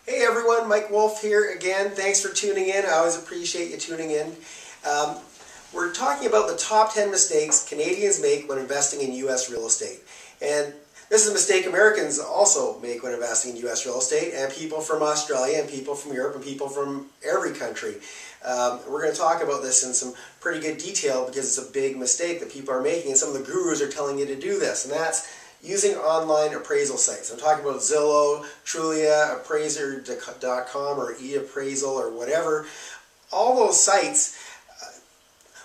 Hey everyone, Mike Wolf here again. Thanks for tuning in. I always appreciate you tuning in. We're talking about the top 10 mistakes Canadians make when investing in U.S. real estate. And this is a mistake Americans also make when investing in U.S. real estate, and people from Australia and people from Europe and people from every country. We're going to talk about this in some pretty good detail because it's a big mistake that people are making, and some of the gurus are telling you to do this, and that's using online appraisal sites. I'm talking about Zillow, Trulia, Appraiser.com, or eAppraisal, or whatever. All those sites.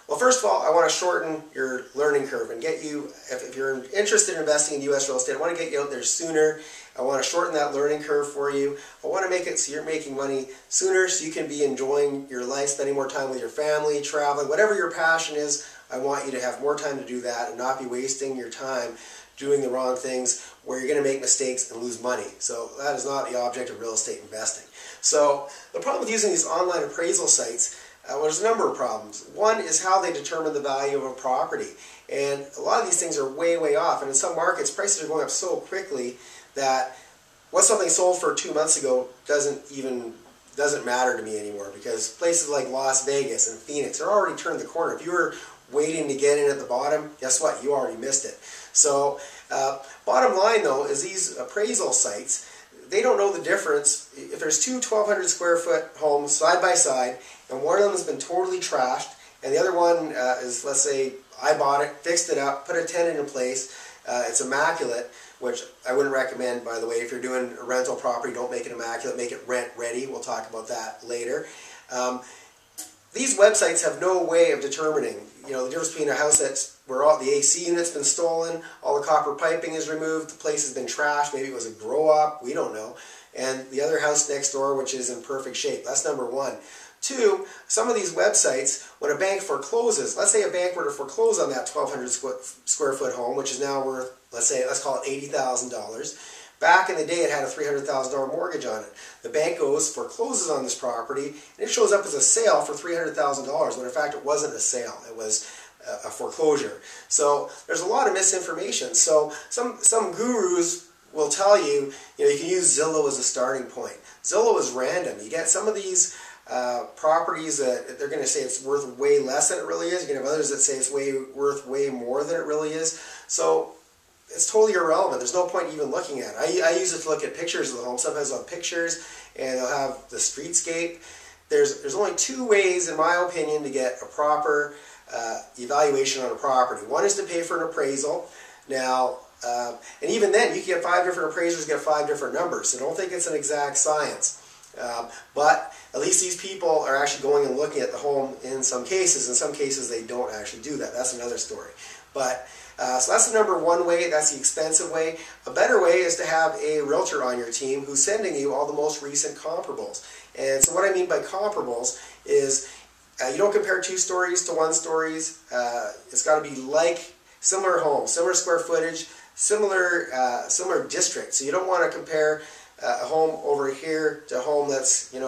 Well, first of all, I want to shorten your learning curve and get you, if you're interested in investing in U.S. real estate, I want to get you out there sooner. I want to shorten that learning curve for you. I want to make it so you're making money sooner so you can be enjoying your life, spending more time with your family, traveling, whatever your passion is. I want you to have more time to do that and not be wasting your time doing the wrong things where you're going to make mistakes and lose money. So that is not the object of real estate investing. So the problem with using these online appraisal sites, well, there's a number of problems. One is how they determine the value of a property. And a lot of these things are way, way off. And in some markets, prices are going up so quickly that what something sold for 2 months ago doesn't matter to me anymore, because places like Las Vegas and Phoenix are already turned the corner. If you were waiting to get in at the bottom, guess what? You already missed it. So bottom line though is these appraisal sites, they don't know the difference. If there's two 1,200 square foot homes side by side and one of them has been totally trashed and the other one is, let's say, I bought it, fixed it up, put a tenant in place, it's immaculate, which I wouldn't recommend, by the way. If you're doing a rental property, don't make it immaculate, make it rent ready. We'll talk about that later. These websites have no way of determining, the difference between a house where all the AC unit's been stolen, all the copper piping is removed, the place has been trashed, maybe it was a grow-up, we don't know, and the other house next door which is in perfect shape. That's number one. Two, some of these websites, when a bank forecloses, let's say a bank were to foreclose on that 1,200 square foot home, which is now worth, let's call it $80,000. Back in the day, it had a $300,000 mortgage on it. The bank forecloses on this property, and it shows up as a sale for $300,000, when in fact it wasn't a sale. It was a foreclosure. So there's a lot of misinformation. So some gurus will tell you, you can use Zillow as a starting point. Zillow is random. You get some of these properties that they're going to say it's worth way less than it really is. You can have others that say it's worth way more than it really is. So it's totally irrelevant. There's no point even looking at it. I use it to look at pictures of the home. Sometimes I'll have pictures and they'll have the streetscape. There's only two ways, in my opinion, to get a proper evaluation on a property. One is to pay for an appraisal. Now, and even then, you can get 5 different appraisers, get 5 different numbers. So don't think it's an exact science. But at least these people are actually going and looking at the home in some cases. In some cases, they don't actually do that. That's another story. But so that's the number one way. That's the expensive way. A better way is to have a realtor on your team who's sending you all the most recent comparables. And so what I mean by comparables is you don't compare 2 stories to 1 stories. It's got to be like similar homes, similar square footage, similar district. So you don't want to compare a home over here to a home that's in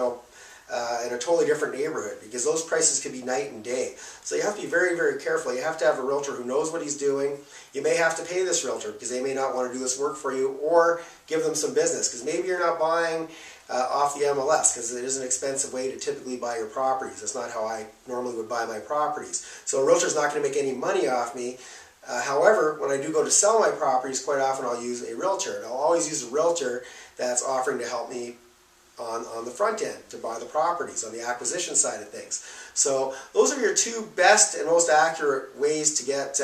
a totally different neighborhood, because those prices could be night and day. So you have to be very, very careful. You have to have a realtor who knows what he's doing. You may have to pay this realtor because they may not want to do this work for you, or give them some business, because maybe you're not buying off the MLS, because it is an expensive way to typically buy your properties. That's not how I normally would buy my properties. So a realtor's not going to make any money off me. However, when I do go to sell my properties, quite often I'll use a realtor. And I'll always use a realtor that's offering to help me on the front end to buy the properties, on the acquisition side of things. So those are your 2 best and most accurate ways to get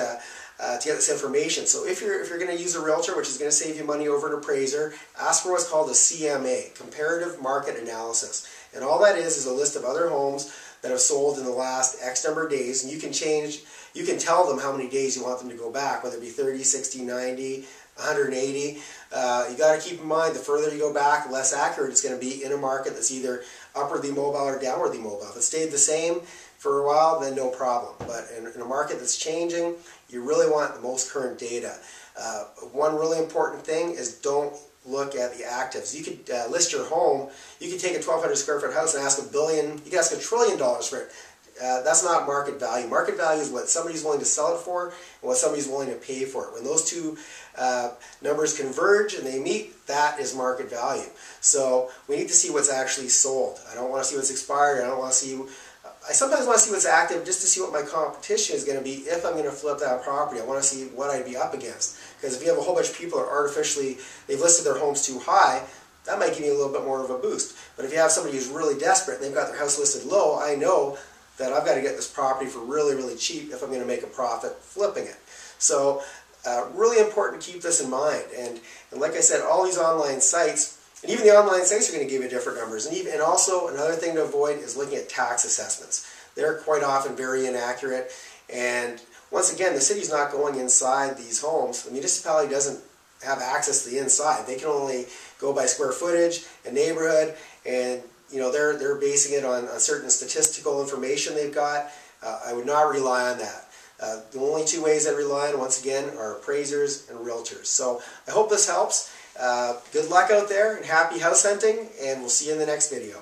this information. So if you're going to use a realtor, which is going to save you money over an appraiser, ask for what's called a CMA, Comparative Market Analysis. And all that is a list of other homes that have sold in the last X number of days, and you can tell them how many days you want them to go back, whether it be 30, 60, 90, 180. You got to keep in mind, the further you go back, the less accurate it's going to be in a market that's either upwardly mobile or downwardly mobile. If it stayed the same for a while, then no problem. But in a market that's changing, you really want the most current data. One really important thing is don't look at the actives. You could list your home. You could take a 1,200 square foot house and ask $1 billion. You could ask $1 trillion for it. that's not market value. Market value is what somebody's willing to sell it for and what somebody's willing to pay for it. When those two numbers converge and they meet, that is market value. So we need to see what's actually sold. I don't want to see what's expired. I don't want to see. I sometimes want to see what's active just to see what my competition is going to be if I'm going to flip that property. I want to see what I'd be up against. Because if you have a whole bunch of people that are they've listed their homes too high, that might give you a little bit more of a boost. But if you have somebody who's really desperate and they've got their house listed low, I know that I've got to get this property for really, really cheap if I'm going to make a profit flipping it. So really important to keep this in mind. And like I said, all these online sites, and even the online sites are going to give you different numbers. And also another thing to avoid is looking at tax assessments. They're quite often very inaccurate. And once again, the city's not going inside these homes. The municipality doesn't have access to the inside. They can only go by square footage and neighborhood, and they're basing it on certain statistical information they've got. I would not rely on that. The only two ways I rely on, once again, are appraisers and realtors. So I hope this helps. Good luck out there and happy house hunting, and we'll see you in the next video.